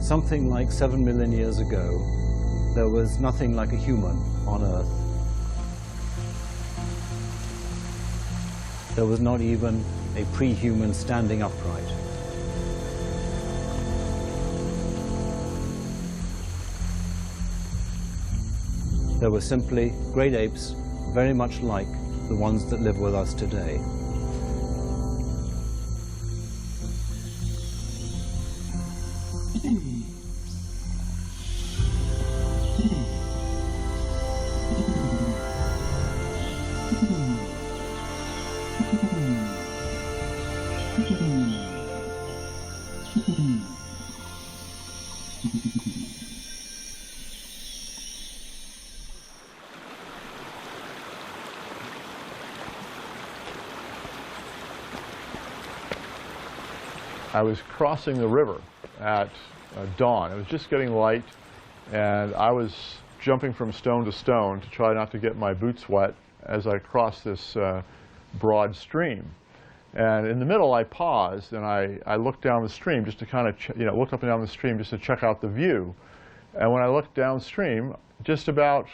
Something like 7 million years ago, there was nothing like a human on Earth. There was not even a pre-human standing upright. There were simply great apes, very much like the ones that live with us today. I was crossing the river at dawn. It was just getting light, and I was jumping from stone to stone to try not to get my boots wet as I crossed this broad stream. And in the middle, I paused and I looked down the stream just to kind of, looked up and down the stream just to check out the view. And when I looked downstream, just about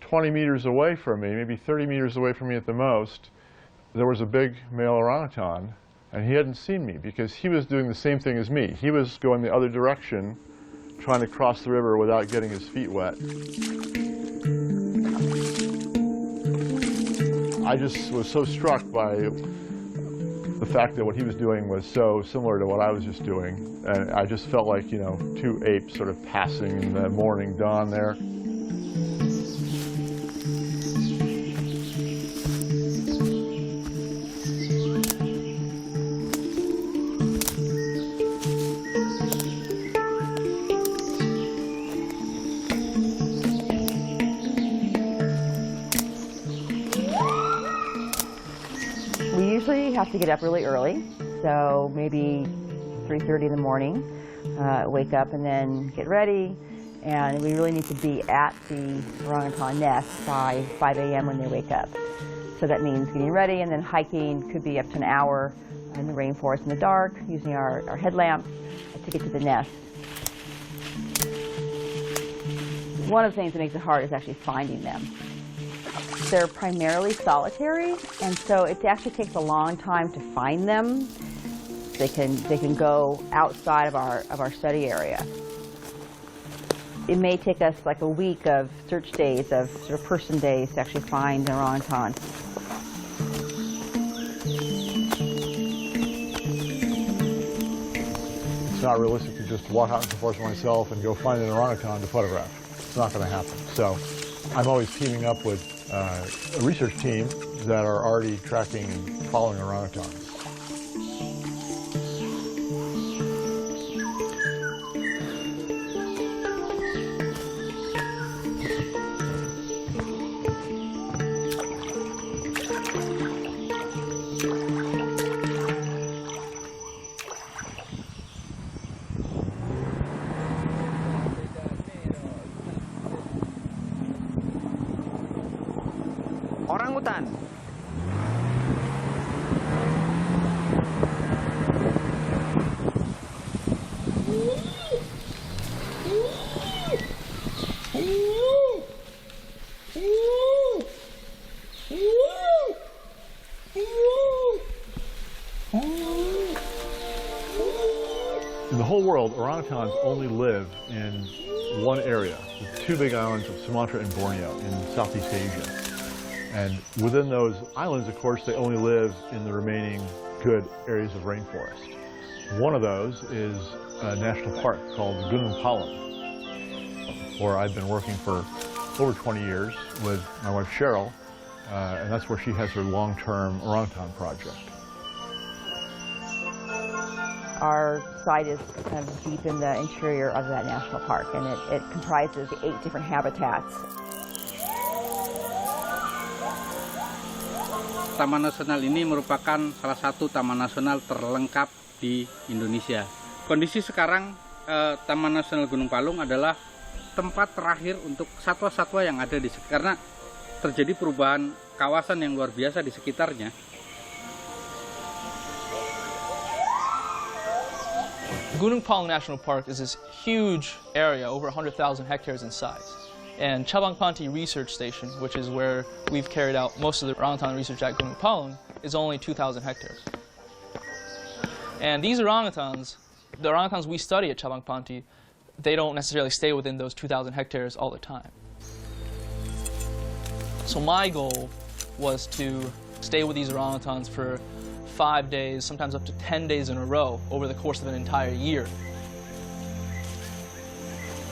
20 meters away from me, maybe 30 meters away from me at the most, there was a big male orangutan. And he hadn't seen me because he was doing the same thing as me. He was going the other direction, trying to cross the river without getting his feet wet. I just was so struck by the fact that what he was doing was so similar to what I was just doing. And I just felt like, two apes sort of passing in the morning dawn there. We usually have to get up really early, so maybe 3:30 in the morning, wake up and then get ready, and we really need to be at the orangutan nest by 5 a.m. when they wake up. So that means getting ready and then hiking, could be up to an hour in the rainforest in the dark, using our headlamps to get to the nest. One of the things that makes it hard is actually finding them. They're primarily solitary, and so it actually takes a long time to find them. They can go outside of our study area. It may take us like a week of search days, of sort of person days, to actually find an orangutan. It's not realistic to just walk out into the forest myself and go find an orangutan to photograph. It's not going to happen. So I'm always teaming up with a research team that are already tracking and following orangutans. Orangutan. In the whole world, orangutans only live in one area, the two big islands of Sumatra and Borneo in Southeast Asia. And within those islands, of course, they only live in the remaining good areas of rainforest. One of those is a national park called Gunung Palem, where I've been working for over 20 years with my wife Cheryl, and that's where she has her long-term orangutan project. Our site is kind of deep in the interior of that national park, and it comprises 8 different habitats. Taman nasional ini merupakan salah satu taman nasional terlengkap di Indonesia. Kondisi sekarang Taman Nasional Gunung Palung adalah tempat terakhir untuk satwa-satwa yang ada di sekitar, karena terjadi perubahan kawasan yang luar biasa di sekitarnya. Gunung Palung National Park is this huge area, over 100,000 hectares in size. And Cabang Panti Research Station, which is where we've carried out most of the orangutan research at Gunung Palung, is only 2,000 hectares. And these orangutans, the orangutans we study at Cabang Panti, they don't necessarily stay within those 2,000 hectares all the time. So my goal was to stay with these orangutans for 5 days, sometimes up to 10 days in a row over the course of an entire year.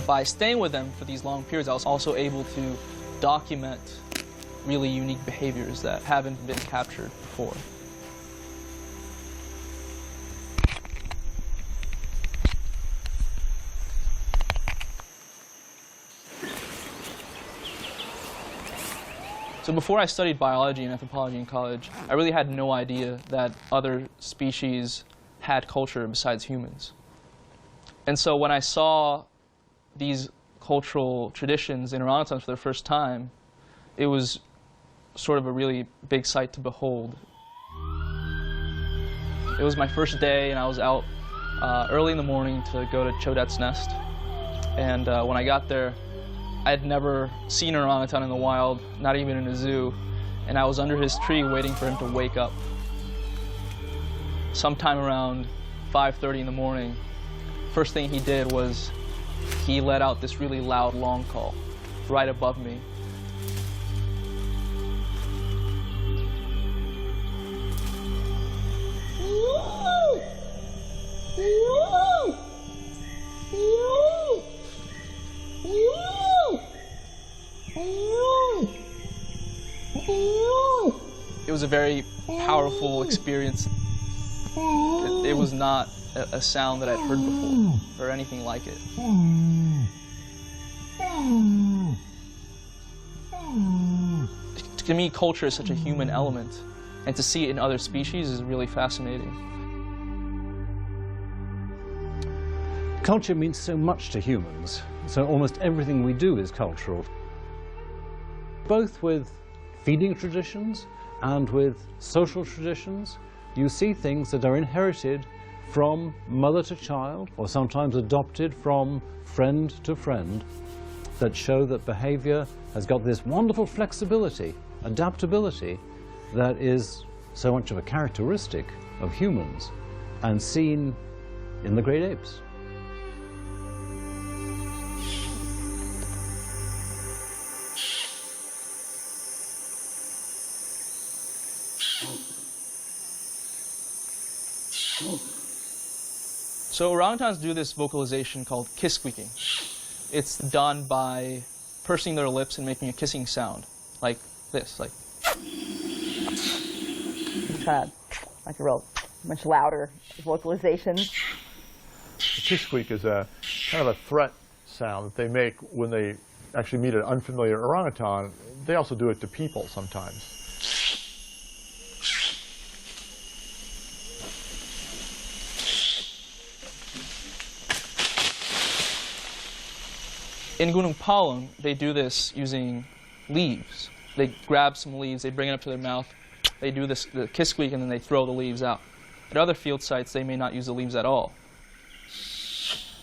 By staying with them for these long periods, I was also able to document really unique behaviors that haven't been captured before. So before I studied biology and anthropology in college, I really had no idea that other species had culture besides humans. And so when I saw these cultural traditions in orangutans for the first time, it was sort of a really big sight to behold. It was my first day, and I was out early in the morning to go to Chodet's nest. And when I got there, I had never seen an orangutan in the wild, not even in a zoo, and I was under his tree waiting for him to wake up. Sometime around 5:30 in the morning, first thing he did was he let out this really loud long call right above me. It was a very powerful experience. It was not a sound that I'd heard before, or anything like it. To me, culture is such a human element, and to see it in other species is really fascinating. Culture means so much to humans, so almost everything we do is cultural. Both with feeding traditions and with social traditions, you see things that are inherited from mother to child, or sometimes adopted from friend to friend, that show that behavior has got this wonderful flexibility, adaptability, that is so much of a characteristic of humans and seen in the great apes. So orangutans do this vocalization called kiss squeaking. It's done by pursing their lips and making a kissing sound, like this, like. Kind of like a real much louder vocalization. The kiss squeak is a kind of a threat sound that they make when they actually meet an unfamiliar orangutan. They also do it to people sometimes. In Gunung Palung, they do this using leaves. They grab some leaves, they bring it up to their mouth, they do this, the kiss squeak, and then they throw the leaves out. At other field sites, they may not use the leaves at all.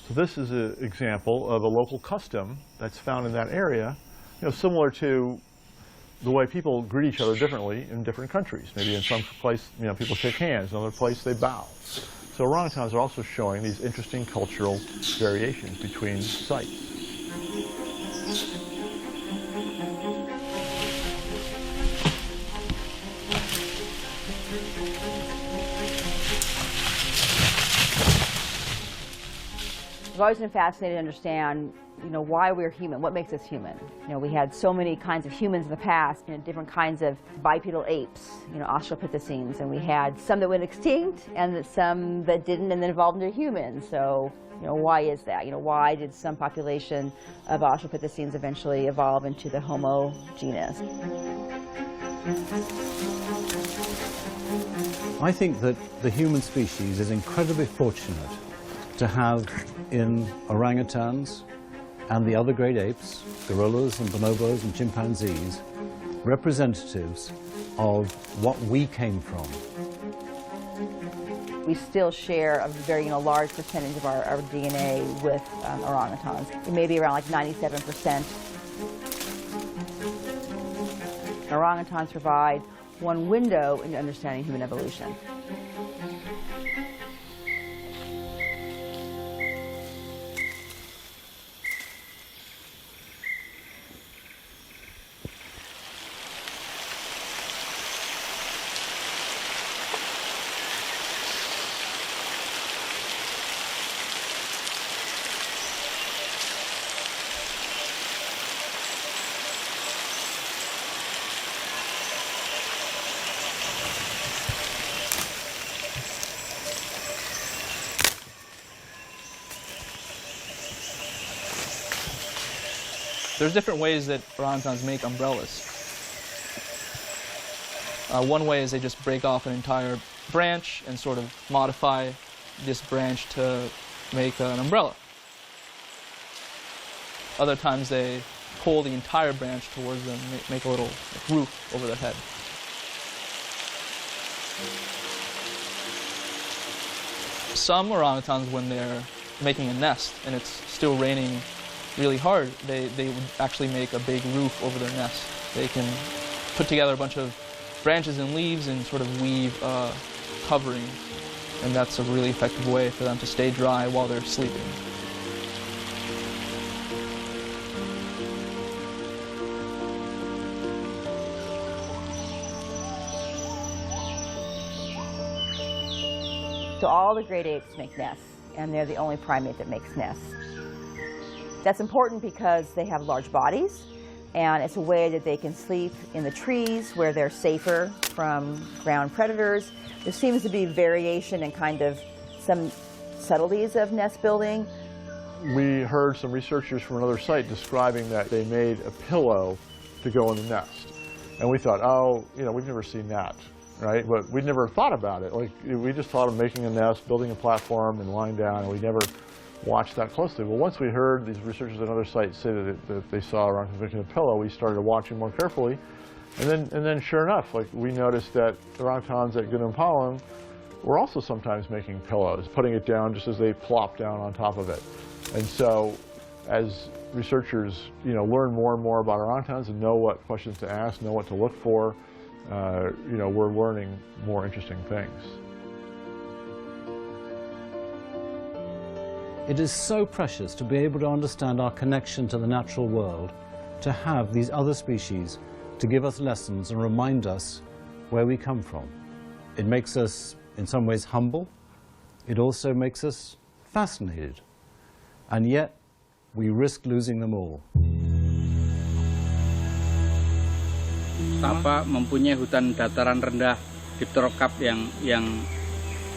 So this is an example of a local custom that's found in that area, similar to the way people greet each other differently in different countries. Maybe in some place, people shake hands, in another place they bow. So orangutans are also showing these interesting cultural variations between sites. I've always been fascinated to understand, why we're human, what makes us human. We had so many kinds of humans in the past, different kinds of bipedal apes, Australopithecines, and we had some that went extinct and some that didn't and then evolved into humans. So, why is that? Why did some population of Australopithecines eventually evolve into the Homo genus? I think that the human species is incredibly fortunate to have in orangutans and the other great apes, gorillas and bonobos and chimpanzees, representatives of what we came from. we still share a very large percentage of our DNA with orangutans. It may be around like 97%. Orangutans provide one window into understanding human evolution. There's different ways that orangutans make umbrellas. One way is they just break off an entire branch and sort of modify this branch to make an umbrella. Other times they pull the entire branch towards them, make a little roof over their head. Some orangutans, when they're making a nest and it's still raining really hard, they would actually make a big roof over their nest. They can put together a bunch of branches and leaves and sort of weave covering, and that's a really effective way for them to stay dry while they're sleeping. So all the great apes make nests, and they're the only primate that makes nests. That's important because they have large bodies, and it's a way that they can sleep in the trees where they're safer from ground predators. There seems to be variation in kind of some subtleties of nest building. We heard some researchers from another site describing that they made a pillow to go in the nest. And we thought, oh, we've never seen that, right? But we'd never thought about it. Like, we just thought of making a nest, building a platform, and lying down, and we never watched that closely. Well, once we heard these researchers at another site say that they saw orangutans making a pillow, we started watching more carefully. And then sure enough, like, we noticed that orangutans at Gunung Palung were also sometimes making pillows, putting it down just as they plop down on top of it. And so as researchers learn more and more about orangutans and know what questions to ask, know what to look for, we're learning more interesting things. It is so precious to be able to understand our connection to the natural world, to have these other species to give us lessons and remind us where we come from. It makes us, in some ways, humble. It also makes us fascinated. And yet, we risk losing them all. Sabah mempunyai hutan dataran rendah dipterokap yang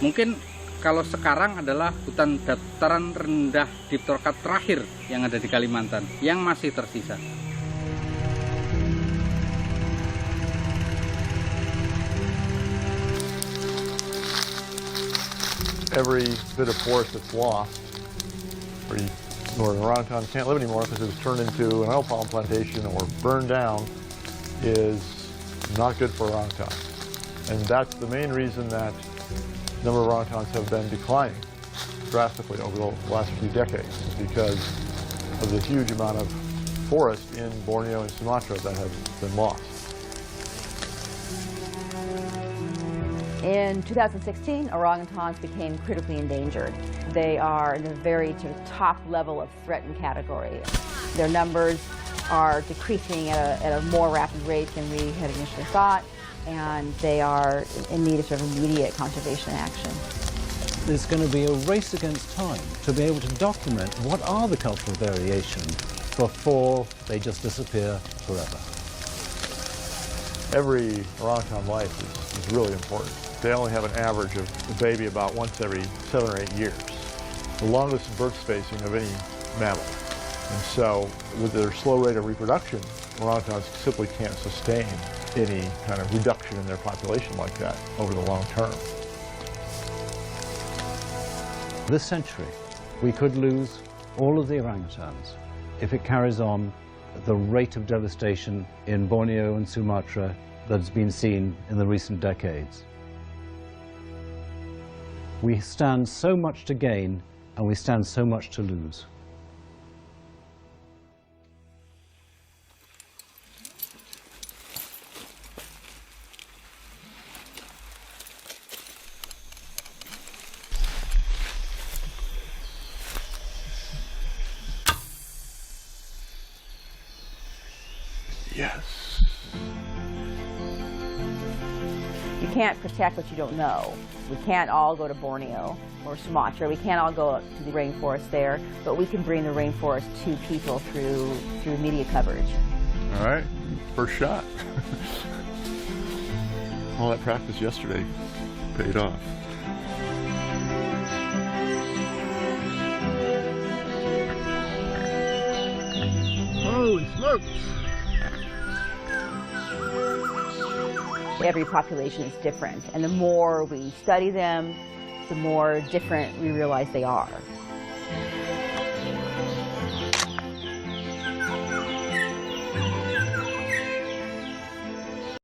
mungkin kalau sekarang adalah hutan dataran rendah dipterokap terakhir yang ada di Kalimantan, yang masih tersisa. Every bit of forest that's lost, where orangutan can't live anymore because it was turned into an oil palm plantation or burned down, is not good for orangutan. And that's the main reason that the number of orangutans have been declining drastically over the last few decades, because of the huge amount of forest in Borneo and Sumatra that have been lost. In 2016, orangutans became critically endangered. They are in the very top level of threatened category. Their numbers are decreasing at a more rapid rate than we had initially thought, and they are in need of immediate conservation action. There's going to be a race against time to be able to document what are the cultural variations before they just disappear forever. Every orangutan life is really important. They only have an average of a baby about once every 7 or 8 years, the longest birth spacing of any mammal. And so, with their slow rate of reproduction, orangutans simply can't sustain any kind of reduction in their population like that over the long term. This century, we could lose all of the orangutans if it carries on at the rate of devastation in Borneo and Sumatra that's been seen in the recent decades. We stand so much to gain and we stand so much to lose. Yes. You can't protect what you don't know. We can't all go to Borneo or Sumatra. We can't all go to the rainforest there, but we can bring the rainforest to people through media coverage. All right, first shot. All that practice yesterday paid off. Holy smokes! Every population is different, and the more we study them, the more different we realize they are.